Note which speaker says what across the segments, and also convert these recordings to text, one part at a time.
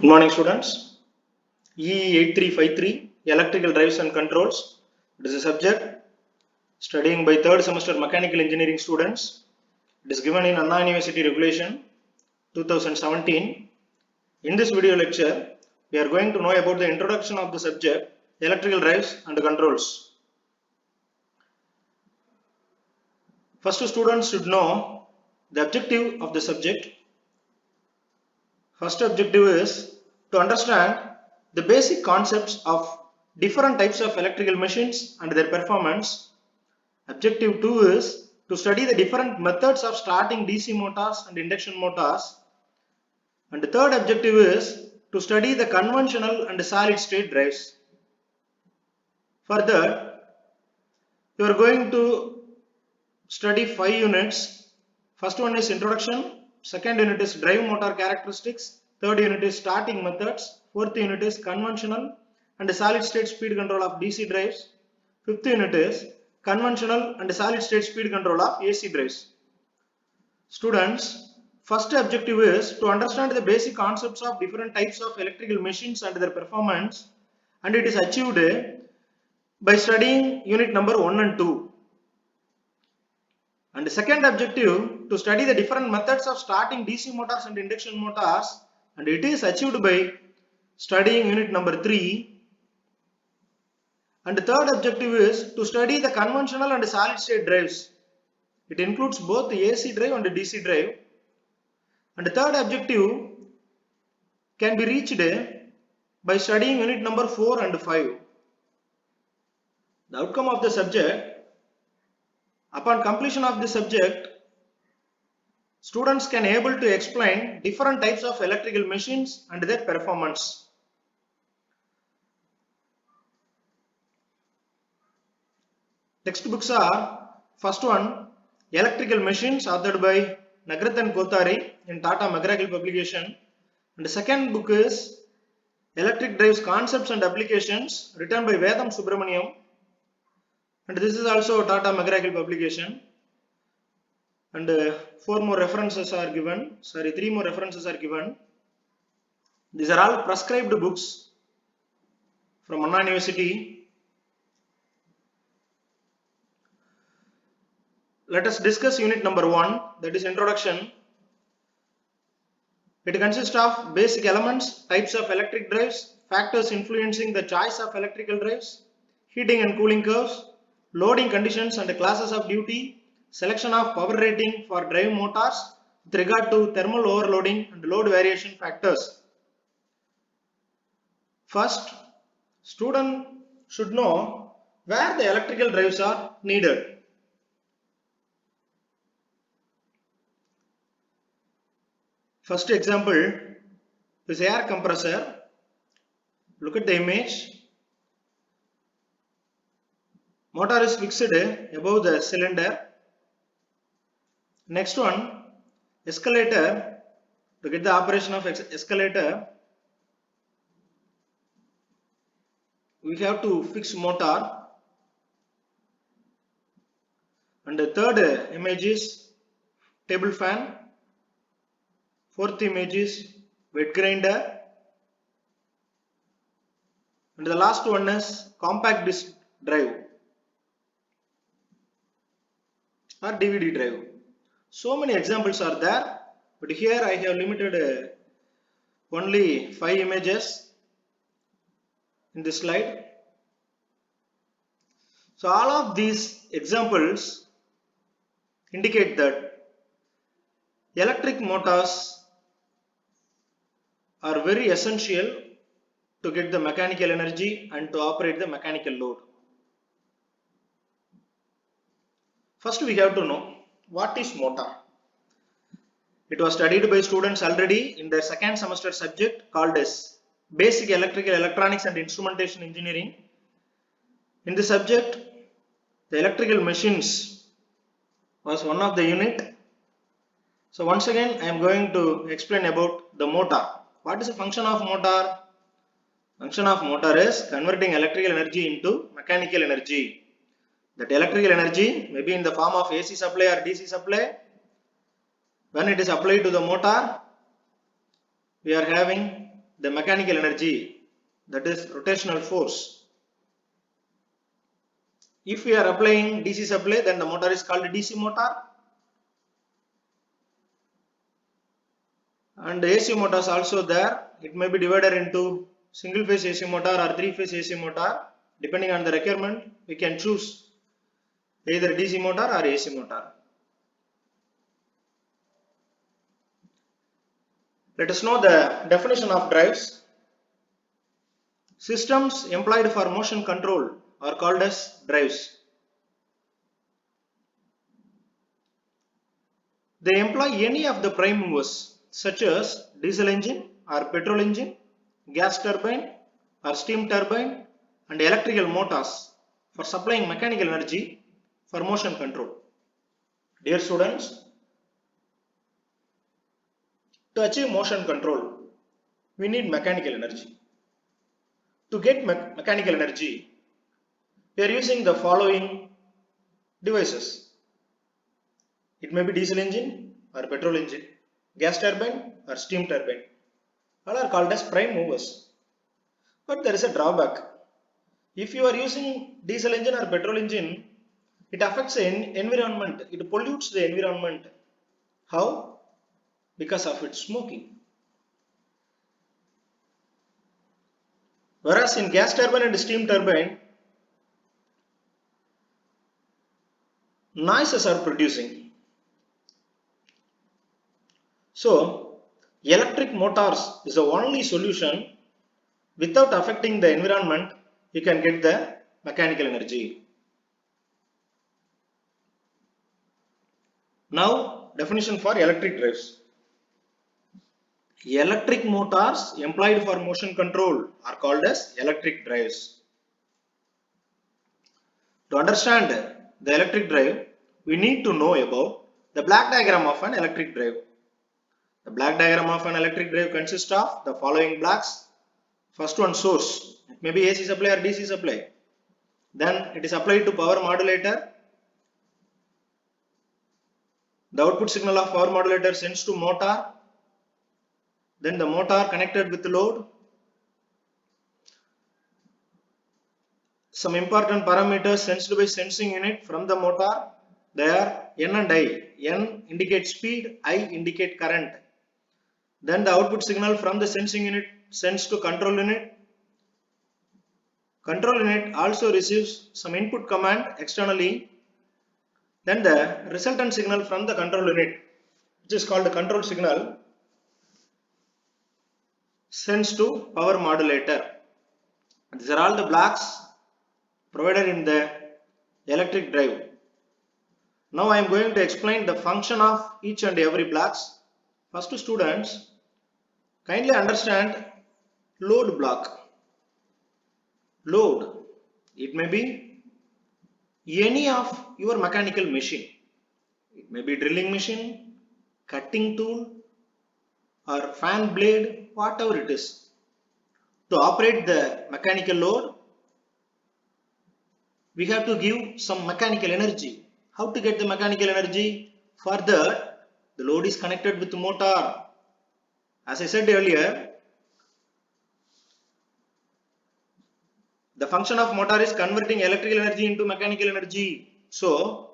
Speaker 1: Good morning, students. E8353 Electrical Drives and Controls. It is a subject studying by third semester mechanical engineering students. It is given in Anna University Regulation 2017. In this video lecture, we are going to know about the introduction of the subject electrical drives and controls. First, students should know the objective of the subject. First objective is to understand the basic concepts of different types of electrical machines and their performance. Objective 2 is to study the different methods of starting DC motors and induction motors. And the third objective is to study the conventional and solid state drives. Further, you are going to study 5 units. First one is introduction. Second unit is drive motor characteristics. Third unit is starting methods. Fourth unit is conventional and solid state speed control of DC drives. Fifth unit is conventional and solid state speed control of AC drives. Students, first objective is to understand the basic concepts of different types of electrical machines and their performance, and it is achieved by studying unit number 1 and 2. And the second objective to study the different methods of starting DC motors and induction motors, and it is achieved by studying unit number 3. And the third objective is to study the conventional and solid state drives. It includes both the AC drive and the DC drive. And the third objective can be reached by studying unit number 4 and 5. The outcome of the subject: upon completion of the subject, students can able to explain different types of electrical machines and their performance. Textbooks are: first one, Electrical Machines, authored by Nagrath and Kothari in Tata McGraw-Hill publication. And the second book is Electric Drives Concepts and Applications, written by Vedam Subramaniam. And this is also a Tata McGraw-Hill publication. And 3 more references are given. These are all prescribed books from Anna University. Let us discuss unit number 1, that is introduction. It consists of basic elements, types of electric drives, factors influencing the choice of electrical drives, heating and cooling curves, loading conditions and classes of duty, selection of power rating for drive motors with regard to thermal overloading and load variation factors. First, student should know where the electrical drives are needed. First example is air compressor. Look at the image. Motor is fixed above the cylinder. Next one, escalator. To get the operation of escalator, we have to fix motor. And the third image is table fan. Fourth image is wet grinder. And the last one is compact disc drive or DVD drive. So many examples are there, but here I have limited only 5 images in this slide. So all of these examples indicate that electric motors are very essential to get the mechanical energy and to operate the mechanical load. First, we have to know what is motor. It was studied by students already in their second semester subject called as Basic Electrical Electronics and Instrumentation Engineering. In the subject, the electrical machines was one of the unit. So once again, I am going to explain about the motor. What is the function of motor? Function of motor is converting electrical energy into mechanical energy. That electrical energy may be in the form of AC supply or DC supply. When it is applied to the motor, we are having the mechanical energy, that is rotational force. If we are applying DC supply, then the motor is called DC motor. And AC motors also there. It may be divided into single phase AC motor or three phase AC motor. Depending on the requirement, we can choose either DC motor or AC motor. Let us know the definition of drives. Systems employed for motion control are called as drives. They employ any of the prime movers such as diesel engine or petrol engine, gas turbine or steam turbine, and electrical motors for supplying mechanical energy for motion control. Dear students, to achieve motion control, we need mechanical energy. To get mechanical energy, we are using the following devices. It may be diesel engine or petrol engine, gas turbine or steam turbine. All are called as prime movers. But there is a drawback. If you are using diesel engine or petrol engine, it affects the environment. It pollutes the environment. How? Because of its smoking. Whereas in gas turbine and steam turbine, noises are producing. So, electric motors is the only solution. Without affecting the environment, you can get the mechanical energy. Now, definition for electric drives. Electric motors employed for motion control are called as electric drives. To understand the electric drive, we need to know about the block diagram of an electric drive. The block diagram of an electric drive consists of the following blocks. First one, source. It may be AC supply or DC supply. Then it is applied to power modulator. The output signal of power modulator sends to motor. Then the motor connected with the load. Some important parameters sensed by sensing unit from the motor. They are N and I. N indicates speed, I indicate current. Then the output signal from the sensing unit sends to control unit. Control unit also receives some input command externally. Then the resultant signal from the control unit, which is called the control signal, sends to power modulator. These are all the blocks provided in the electric drive. Now I am going to explain the function of each and every blocks. First, students, kindly understand load block. Load, it may be any of your mechanical machine. It may be drilling machine, cutting tool or fan blade, whatever it is. To operate the mechanical load, we have to give some mechanical energy. How to get the mechanical energy? For that, the load is connected with the motor. As I said earlier, the function of motor is converting electrical energy into mechanical energy. So,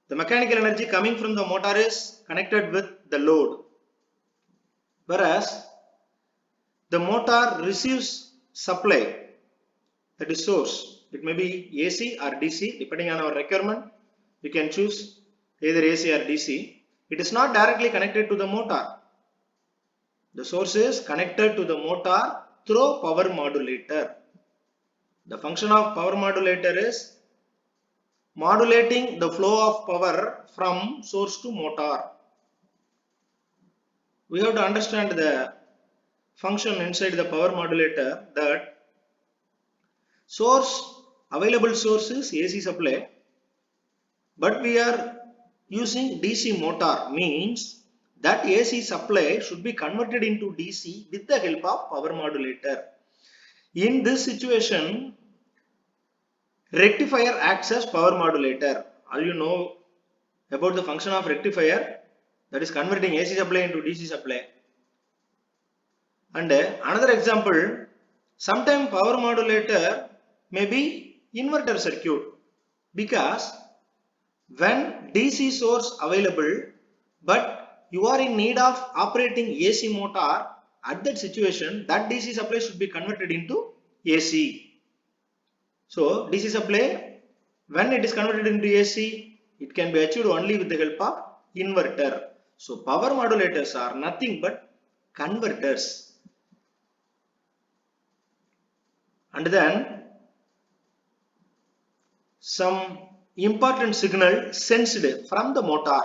Speaker 1: the mechanical energy coming from the motor is connected with the load. Whereas, the motor receives supply, that is source. It may be AC or DC, depending on our requirement. We can choose either AC or DC. It is not directly connected to the motor. The source is connected to the motor through power modulator. The function of power modulator is modulating the flow of power from source to motor. We have to understand the function inside the power modulator, that available source is AC supply, but we are using DC motor, means that AC supply should be converted into DC with the help of power modulator. In this situation, rectifier acts as power modulator. All you know about the function of rectifier, that is converting AC supply into DC supply. And another example, sometime power modulator may be inverter circuit, because when DC source available but you are in need of operating AC motor, at that situation that DC supply should be converted into AC. So DC supply, when it is converted into AC, it can be achieved only with the help of inverter. So power modulators are nothing but converters. And then some important signal sensed from the motor.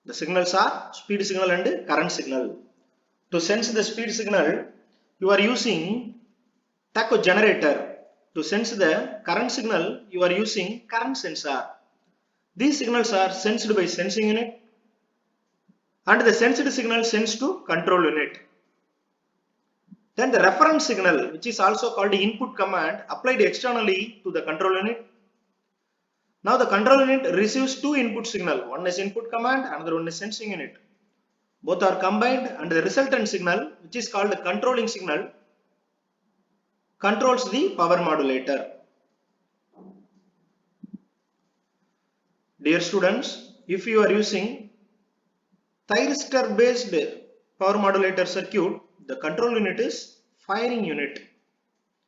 Speaker 1: The signals are speed signal and current signal. To sense the speed signal, you are using tacho generator. To sense the current signal, you are using current sensor. These signals are sensed by sensing unit, and the sensed signal sends to control unit. Then the reference signal, which is also called input command, applied externally to the control unit. Now the control unit receives two input signal. One is input command, another one is sensing unit. Both are combined, and the resultant signal, which is called the controlling signal, controls the power modulator. Dear students, if you are using thyristor based power modulator circuit, the control unit is firing unit.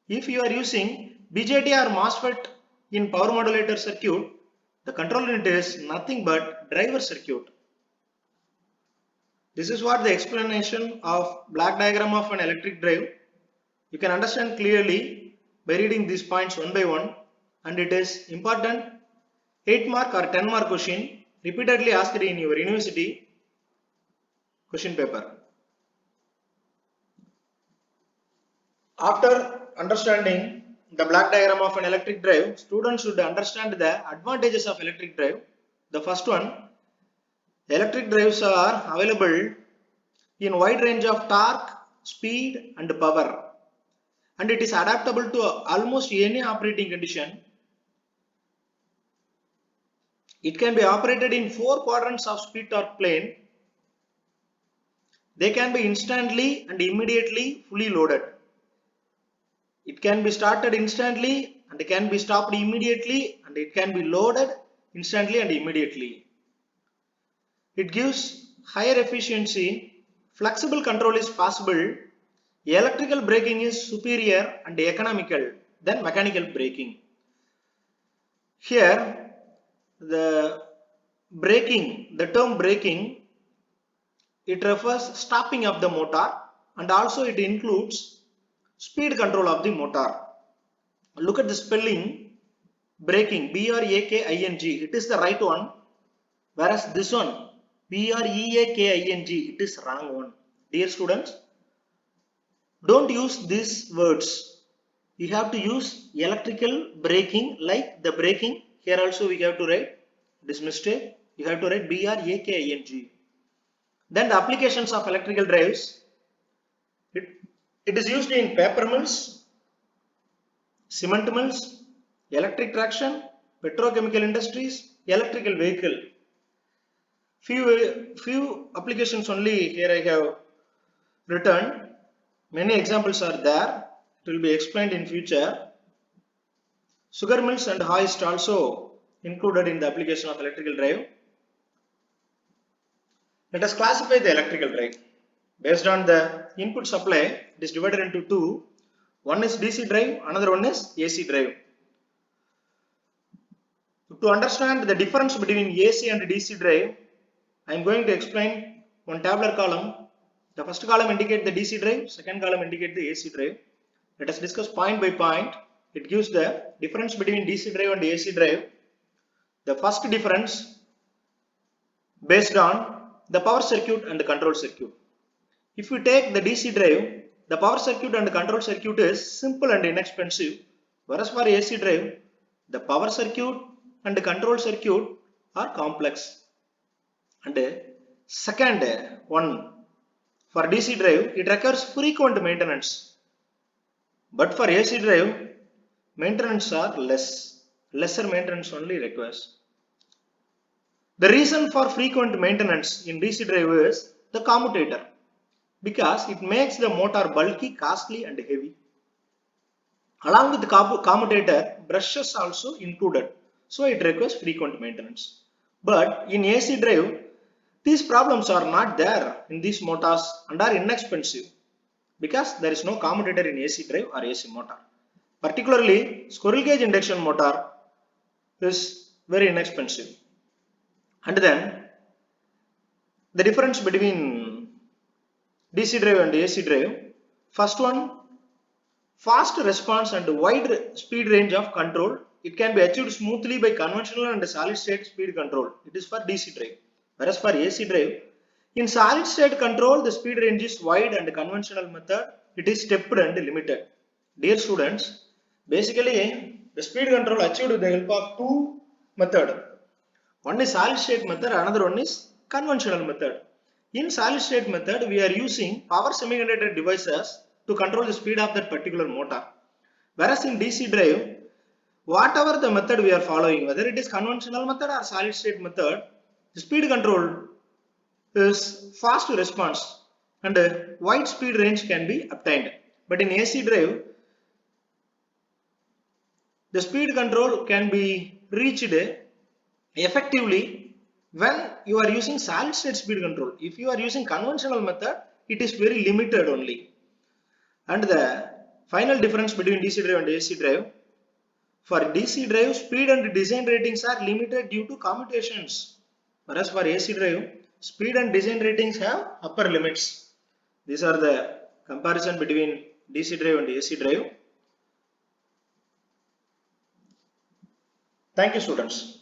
Speaker 1: If you are using BJT or MOSFET in power modulator circuit, the control unit is nothing but driver circuit. This is what the explanation of black diagram of an electric drive. You can understand clearly by reading these points one by one, and it is important 8 mark or 10 mark question repeatedly asked in your university question paper. After understanding the black diagram of an electric drive, students should understand the advantages of electric drive. The first one, electric drives are available in wide range of torque, speed and power, and it is adaptable to almost any operating condition. It can be operated in 4 quadrants of speed torque plane. They can be instantly and immediately fully loaded. It can be started instantly and it can be stopped immediately, and it can be loaded instantly and immediately. It gives higher efficiency. Flexible control is possible. Electrical braking is superior and economical than mechanical braking. Here the braking, the term braking, it refers stopping of the motor, and also it includes speed control of the motor. Look at the spelling, braking, B-R-A-K-I-N-G, it is the right one, whereas this one, B-R-E-A-K-I-N-G, it is wrong one. Dear students, don't use these words. You have to use electrical braking, like the braking. Here also we have to write this mistake. You have to write B-R-A-K-I-N-G. Then the applications of electrical drives. It is used in paper mills, cement mills, electric traction, petrochemical industries, electrical vehicle. Few applications only here I have written. Many examples are there. It will be explained in future. Sugar mills and hoist also included in the application of electrical drive. Let us classify the electrical drive. Based on the input supply, it is divided into two. One is DC drive, another one is AC drive. To understand the difference between AC and DC drive, I am going to explain one tabular column. The first column indicates the DC drive, second column indicates the AC drive. Let us discuss point by point. It gives the difference between DC drive and AC drive. The first difference based on the power circuit and the control circuit. If you take the DC drive, the power circuit and the control circuit is simple and inexpensive, whereas for AC drive, the power circuit and the control circuit are complex. And second one, for DC drive, it requires frequent maintenance, but for AC drive, maintenance are lesser maintenance only requires. The reason for frequent maintenance in DC drive is the commutator. because it makes the motor bulky, costly and heavy. Along with the commutator, brushes also included, so it requires frequent maintenance. But in AC drive, these problems are not there in these motors and are inexpensive because there is no commutator in AC drive or AC motor. Particularly, squirrel cage induction motor is very inexpensive. And then the difference between DC drive and AC drive. First one, fast response and wide speed range of control. It can be achieved smoothly by conventional and solid state speed control. It is for DC drive. Whereas for AC drive, in solid state control, the speed range is wide and conventional method, it is stepped and limited. Dear students, basically the speed control achieved with the help of two methods. One is solid state method, another one is conventional method. In solid state method, we are using power semiconductor devices to control the speed of that particular motor. Whereas in DC drive, whatever the method we are following, whether it is conventional method or solid state method, the speed control is fast response and a wide speed range can be obtained. But in AC drive, the speed control can be reached effectively when you are using solid state speed control. If you are using conventional method, it is very limited only. And the final difference between DC drive and AC drive, for DC drive, speed and design ratings are limited due to commutations, whereas for AC drive, speed and design ratings have upper limits. These are the comparison between DC drive and AC drive. Thank you, students.